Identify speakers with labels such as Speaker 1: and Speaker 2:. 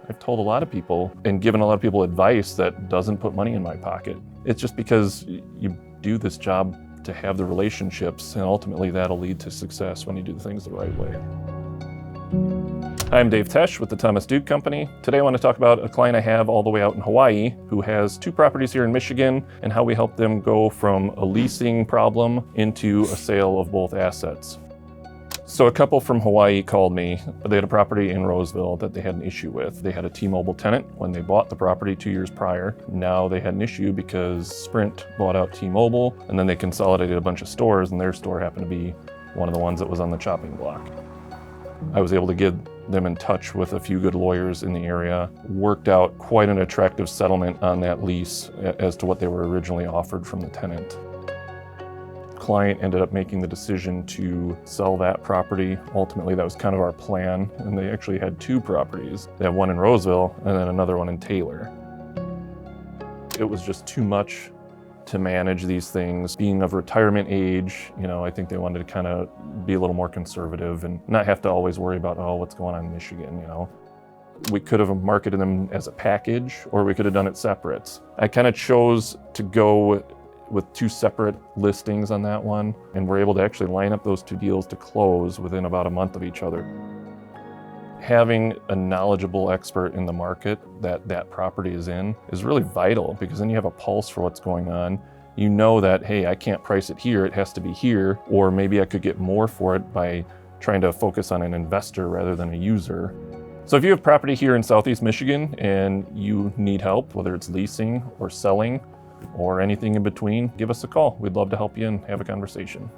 Speaker 1: I've told a lot of people and given a lot of people advice that doesn't put money in my pocket. It's just because you do this job to have the relationships, and ultimately that'll lead to success when you do things the right way. Hi, I'm Dave Tesch with the Thomas Duke Company. Today I want to talk about a client I have all the way out in Hawaii who has 2 properties here in Michigan and how we help them go from a leasing problem into a sale of both assets. So a couple from Hawaii called me. They had a property in Roseville that they had an issue with. They had a T-Mobile tenant when they bought the property 2 years prior. Now they had an issue because Sprint bought out T-Mobile, and then they consolidated a bunch of stores, and their store happened to be one of the ones that was on the chopping block. I was able to get them in touch with a few good lawyers in the area, worked out quite an attractive settlement on that lease as to what they were originally offered from the tenant. Client ended up making the decision to sell that property. Ultimately, that was kind of our plan, and they actually had 2 properties. They had one in Roseville and then another one in Taylor. It was just too much to manage these things. Being of retirement age, I think they wanted to kind of be a little more conservative and not have to always worry about, what's going on in Michigan, We could have marketed them as a package, or we could have done it separate. I kind of chose to go with 2 separate listings on that one, and we're able to actually line up those 2 deals to close within about a month of each other. Having a knowledgeable expert in the market that property is in is really vital, because then you have a pulse for what's going on. You know that, hey, I can't price it here, it has to be here, or maybe I could get more for it by trying to focus on an investor rather than a user. So if you have property here in Southeast Michigan and you need help, whether it's leasing or selling or anything in between, give us a call. We'd love to help you and have a conversation.